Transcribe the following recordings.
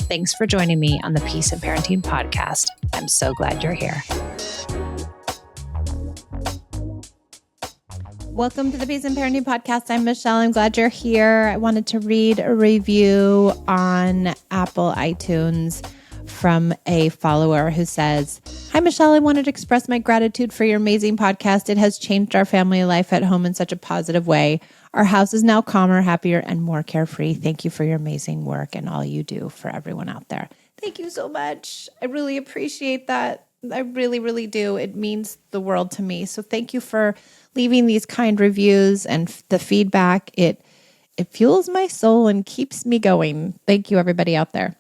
Thanks for joining me on the Peace and Parenting podcast. I'm so glad you're here. Welcome to the Peace and Parenting podcast. I'm Michelle. I'm glad you're here. I wanted to read a review on Apple iTunes from a follower who says, "Hi, Michelle. I wanted to express my gratitude for your amazing podcast. It has changed our family life at home in such a positive way. Our house is now calmer, happier, and more carefree. Thank you for your amazing work and all you do for everyone out there." Thank you so much. I really appreciate that. I really, really do. It means the world to me. So thank you for leaving these kind reviews and the feedback. It fuels my soul and keeps me going. Thank you, everybody out there.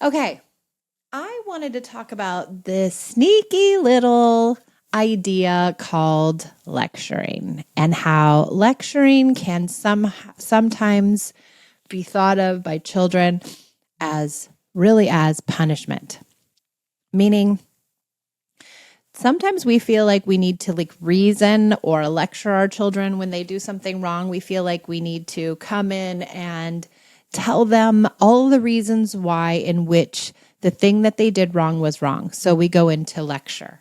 Okay. I wanted to talk about this sneaky little idea called lecturing and how lecturing can sometimes be thought of by children as punishment. Meaning, sometimes we feel like we need to reason or lecture our children when they do something wrong. We feel like we need to come in and tell them all the reasons why in which the thing that they did wrong was wrong. So we go into lecture.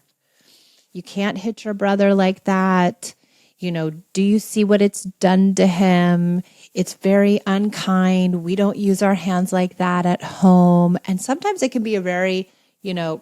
You can't hit your brother like that. Do you see what it's done to him? It's very unkind. We don't use our hands like that at home. And sometimes it can be a very,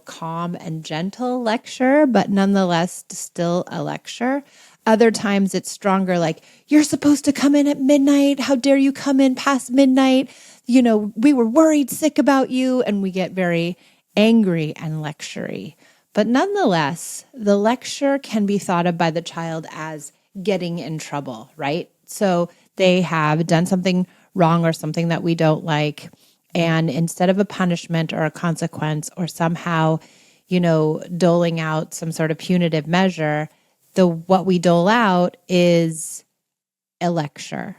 calm and gentle lecture, but nonetheless still a lecture. Other times it's stronger, like, "You're supposed to come in at midnight. How dare you come in past midnight? We were worried sick about you." And we get very angry and lectury. But nonetheless, the lecture can be thought of by the child as getting in trouble, right? So they have done something wrong or something that we don't like. And instead of a punishment or a consequence or somehow, doling out some sort of punitive measure, what we dole out is a lecture.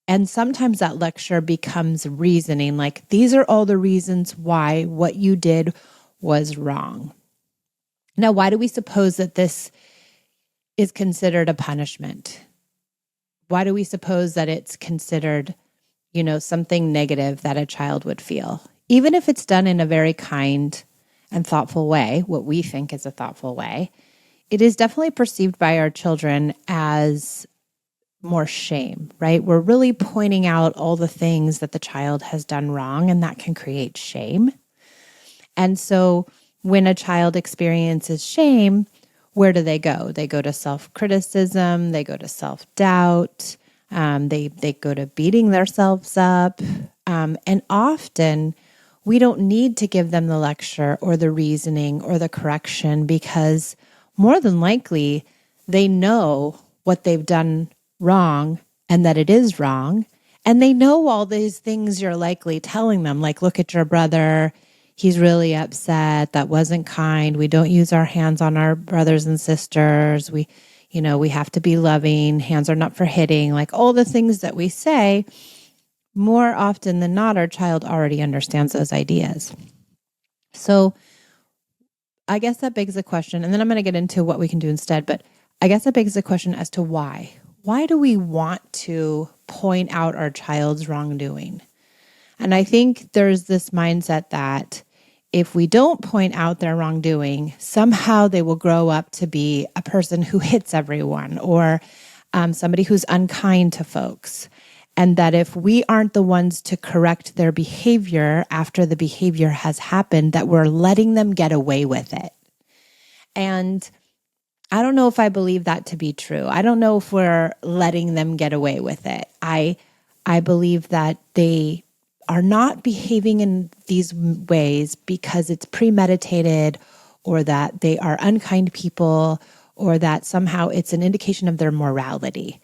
And sometimes that lecture becomes reasoning, like, these are all the reasons why what you did was wrong. Now, why do we suppose that this is considered a punishment? Why do we suppose that it's considered, something negative that a child would feel? Even if it's done in a very kind and thoughtful way, what we think is a thoughtful way, it is definitely perceived by our children as more shame, right? We're really pointing out all the things that the child has done wrong, and that can create shame. And so when a child experiences shame, where do they go? They go to self-criticism, they go to self-doubt, they go to beating themselves up. And often we don't need to give them the lecture or the reasoning or the correction, because more than likely they know what they've done wrong and that it is wrong. And they know all these things you're likely telling them, like, "Look at your brother. He's really upset. That wasn't kind. We don't use our hands on our brothers and sisters. We have to be loving. Hands are not for hitting." Like all the things that we say, more often than not, our child already understands those ideas. So I guess that begs the question, and then I'm going to get into what we can do instead, but I guess that begs the question as to why. Why do we want to point out our child's wrongdoing? And I think there's this mindset that if we don't point out their wrongdoing, somehow they will grow up to be a person who hits everyone or somebody who's unkind to folks. And that if we aren't the ones to correct their behavior after the behavior has happened, that we're letting them get away with it. And I don't know if I believe that to be true. I don't know if we're letting them get away with it. I believe that they are not behaving in these ways because it's premeditated, or that they are unkind people, or that somehow it's an indication of their morality,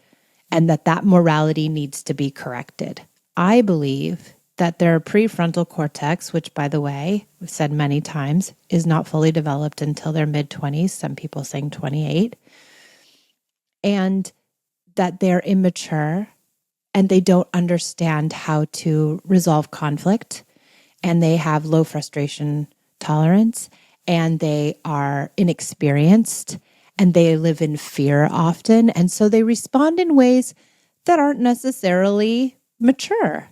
and that morality needs to be corrected. I believe that their prefrontal cortex, which, by the way, we've said many times, is not fully developed until their mid-20s, some people saying 28, and that they're immature and they don't understand how to resolve conflict, and they have low frustration tolerance, and they are inexperienced, and they live in fear often. And so they respond in ways that aren't necessarily mature.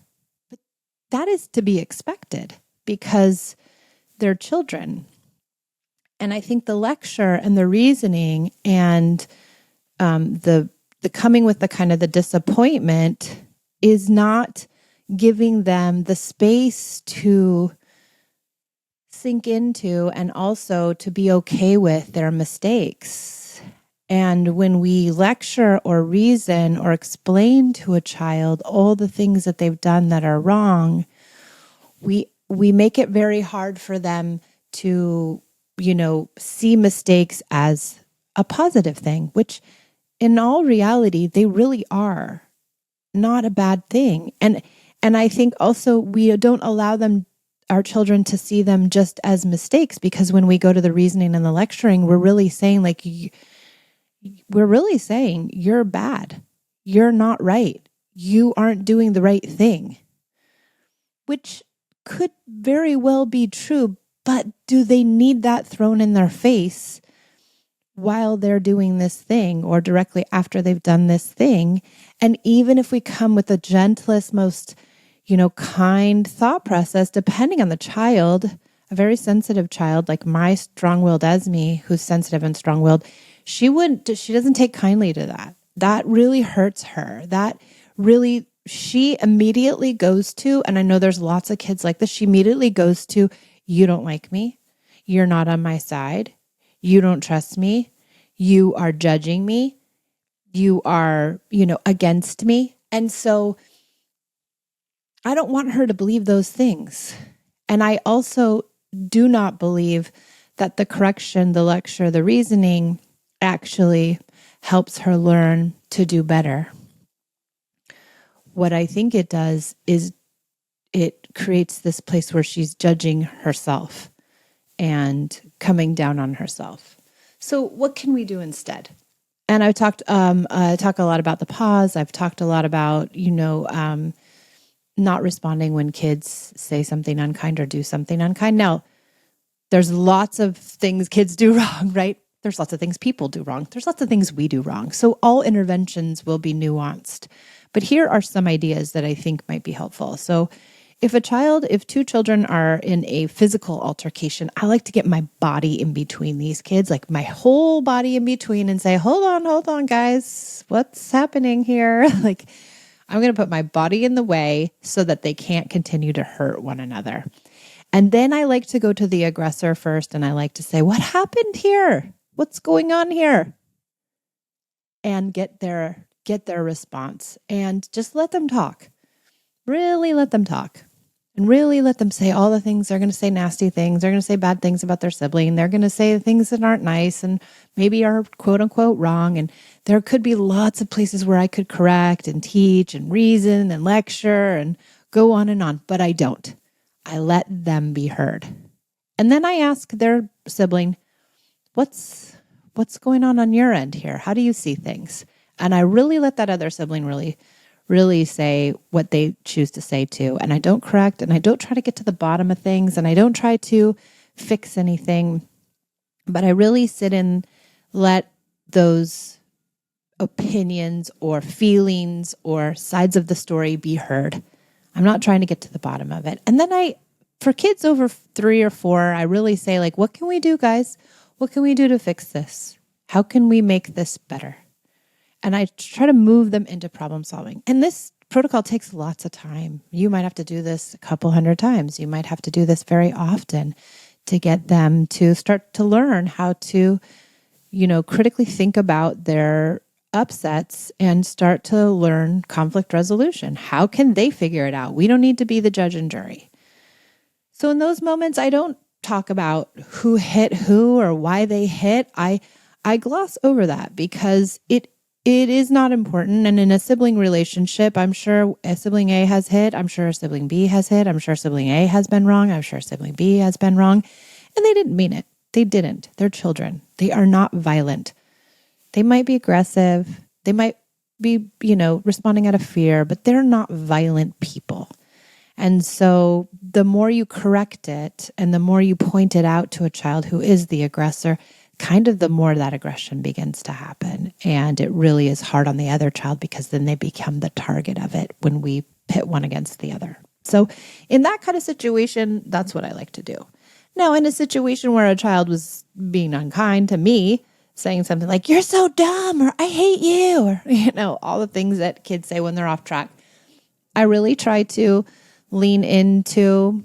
But that is to be expected because they're children. And I think the lecture and the reasoning and the coming with the kind of the disappointment is not giving them the space to sink into and also to be okay with their mistakes. And when we lecture or reason or explain to a child all the things that they've done that are wrong, we make it very hard for them to, see mistakes as a positive thing, which in all reality, they really are not a bad thing. And I think also we don't allow our children to see them just as mistakes, because when we go to the reasoning and the lecturing, we're really saying you're bad. You're not right. You aren't doing the right thing, which could very well be true. But do they need that thrown in their face while they're doing this thing or directly after they've done this thing? And even if we come with the gentlest, most, kind thought process, depending on the child, a very sensitive child like my strong-willed Esme, who's sensitive and strong-willed, she doesn't take kindly to that. That really hurts her. She immediately goes to, and I know there's lots of kids like this, she immediately goes to, you don't like me. You're not on my side. You don't trust me. You are judging me. You are, against me. And so I don't want her to believe those things. And I also do not believe that the correction, the lecture, the reasoning actually helps her learn to do better. What I think it does is it creates this place where she's judging herself and coming down on herself. So what can we do instead? And I talk a lot about the pause. I've talked a lot about, not responding when kids say something unkind or do something unkind. Now, there's lots of things kids do wrong, right? There's lots of things people do wrong. There's lots of things we do wrong. So all interventions will be nuanced. But here are some ideas that I think might be helpful. So if two children are in a physical altercation, I like to get my body in between these kids, like my whole body in between, and say, hold on, guys, what's happening here? Like, I'm going to put my body in the way so that they can't continue to hurt one another. And then I like to go to the aggressor first, and I like to say, what happened here? What's going on here? And get their response, and just let them talk. Really let them talk. And really let them say all the things. They're going to say nasty things. They're going to say bad things about their sibling. They're going to say things that aren't nice and maybe are quote unquote wrong. And there could be lots of places where I could correct and teach and reason and lecture and go on and on, but I don't. I let them be heard. And then I ask their sibling, what's going on your end here? How do you see things? And I really let that other sibling really say what they choose to say too. And I don't correct, and I don't try to get to the bottom of things, and I don't try to fix anything, but I really sit and let those opinions or feelings or sides of the story be heard. I'm not trying to get to the bottom of it. And then for kids over 3 or 4, I really say, like, what can we do, guys? What can we do to fix this? How can we make this better? And I try to move them into problem solving. And this protocol takes lots of time. You might have to do this a couple hundred times. You might have to do this very often to get them to start to learn how to, critically think about their upsets and start to learn conflict resolution. How can they figure it out? We don't need to be the judge and jury. So in those moments, I don't talk about who hit who or why they hit. I gloss over that because it is not important. And in a sibling relationship, I'm sure a sibling A has hit. I'm sure a sibling B has hit. I'm sure sibling A has been wrong. I'm sure sibling B has been wrong. And they didn't mean it. They didn't. They're children. They are not violent. They might be aggressive. They might be, responding out of fear, but they're not violent people. And so the more you correct it and the more you point it out to a child who is the aggressor, kind of the more that aggression begins to happen. And it really is hard on the other child because then they become the target of it when we pit one against the other. So in that kind of situation, that's what I like to do. Now, in a situation where a child was being unkind to me, saying something like, "You're so dumb," or "I hate you," or, all the things that kids say when they're off track, I really try to lean into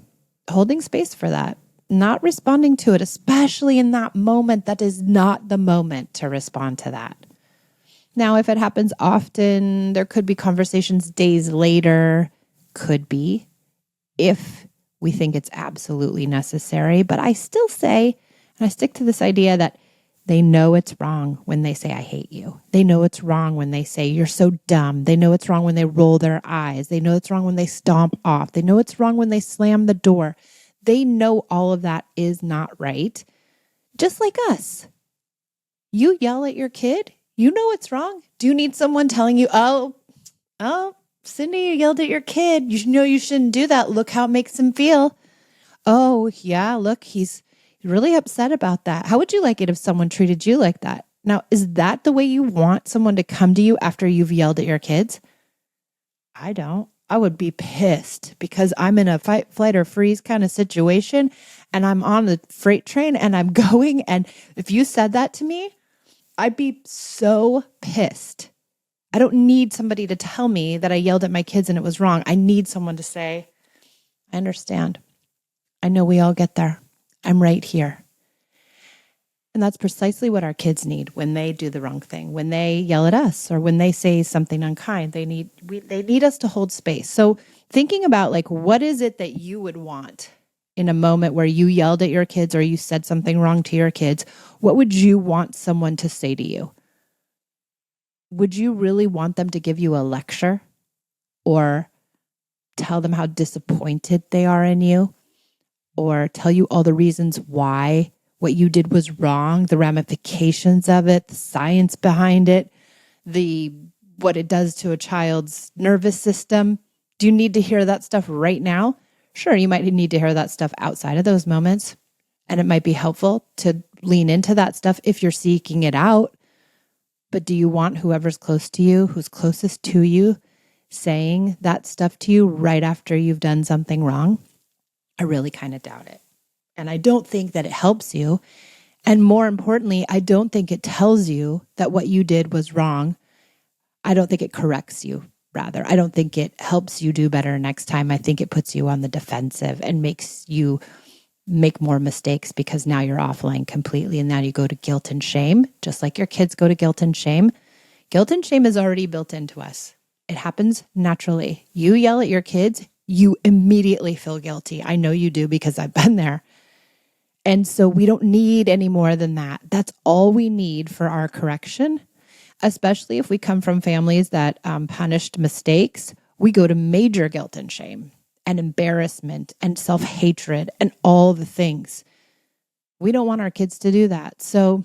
holding space for that, not responding to it, especially in that moment. That is not the moment to respond to that. Now, if it happens often, there could be conversations days later, could be, if we think it's absolutely necessary. But I still say, and I stick to this idea that they know it's wrong when they say, "I hate you." They know it's wrong when they say, "You're so dumb." They know it's wrong when they roll their eyes. They know it's wrong when they stomp off. They know it's wrong when they slam the door. They know all of that is not right. Just like us. You yell at your kid, you know it's wrong. Do you need someone telling you, oh, Cindy, you yelled at your kid. You know you shouldn't do that. Look how it makes him feel. Oh, yeah, look, he's really upset about that. How would you like it if someone treated you like that? Now, is that the way you want someone to come to you after you've yelled at your kids? I don't. I would be pissed because I'm in a fight, flight, or freeze kind of situation and I'm on the freight train and I'm going. And if you said that to me, I'd be so pissed. I don't need somebody to tell me that I yelled at my kids and it was wrong. I need someone to say, "I understand. I know we all get there. I'm right here." And that's precisely what our kids need when they do the wrong thing, when they yell at us or when they say something unkind. They need us to hold space. So thinking about what is it that you would want in a moment where you yelled at your kids or you said something wrong to your kids, what would you want someone to say to you? Would you really want them to give you a lecture or tell them how disappointed they are in you or tell you all the reasons why what you did was wrong, the ramifications of it, the science behind it, what it does to a child's nervous system? Do you need to hear that stuff right now? Sure, you might need to hear that stuff outside of those moments, and it might be helpful to lean into that stuff if you're seeking it out. But do you want whoever's close to you, who's closest to you, saying that stuff to you right after you've done something wrong? I really kind of doubt it. And I don't think that it helps you. And more importantly, I don't think it tells you that what you did was wrong. I don't think it corrects you, rather. I don't think it helps you do better next time. I think it puts you on the defensive and makes you make more mistakes because now you're offline completely. And now you go to guilt and shame, just like your kids go to guilt and shame. Guilt and shame is already built into us. It happens naturally. You yell at your kids, you immediately feel guilty. I know you do because I've been there. And so we don't need any more than that. That's all we need for our correction, especially if we come from families that punished mistakes. We go to major guilt and shame and embarrassment and self-hatred and all the things. We don't want our kids to do that. So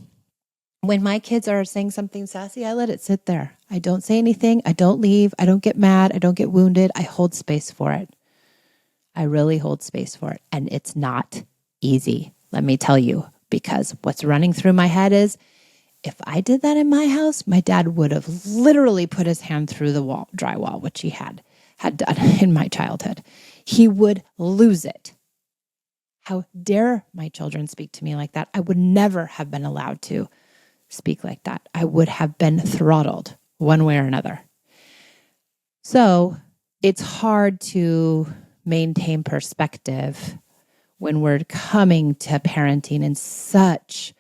when my kids are saying something sassy, I let it sit there. I don't say anything. I don't leave. I don't get mad. I don't get wounded. I hold space for it. I really hold space for it. And it's not easy, let me tell you, because what's running through my head is, if I did that in my house, my dad would have literally put his hand through the drywall, which he had done in my childhood. He would lose it. How dare my children speak to me like that? I would never have been allowed to speak like that. I would have been throttled one way or another. So it's hard to maintain perspective when we're coming to parenting in such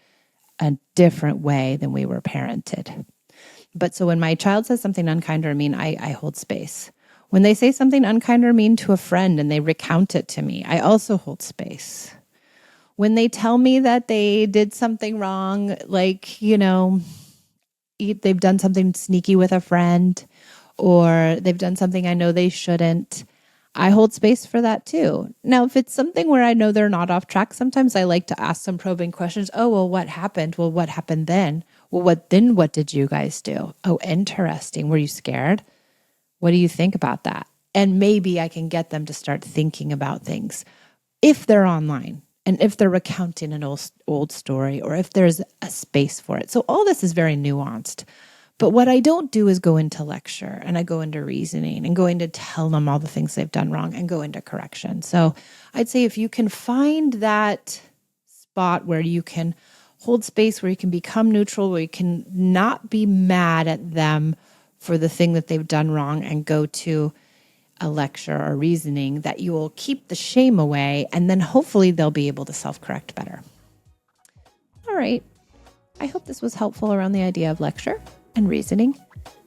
a different way than we were parented. But so when my child says something unkind or mean, I hold space. When they say something unkind or mean to a friend and they recount it to me, I also hold space. When they tell me that they did something wrong, they've done something sneaky with a friend or they've done something I know they shouldn't, I hold space for that too. Now, if it's something where I know they're not off track, sometimes I like to ask some probing questions. Oh, well, what happened? Well, what happened then? Well, what did you guys do? Oh, interesting. Were you scared? What do you think about that? And maybe I can get them to start thinking about things if they're online. and if they're recounting an old story, or if there's a space for it. So all this is very nuanced. But what I don't do is go into lecture, and I go into reasoning and go into tell them all the things they've done wrong and go into correction. So I'd say if you can find that spot where you can hold space, where you can become neutral, where you can not be mad at them for the thing that they've done wrong and go to a lecture or reasoning, that you will keep the shame away, and then hopefully they'll be able to self-correct better. All right. I hope this was helpful around the idea of lecture and reasoning.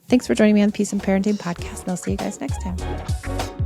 Thanks for joining me on the Peace and Parenting podcast, and I'll see you guys next time.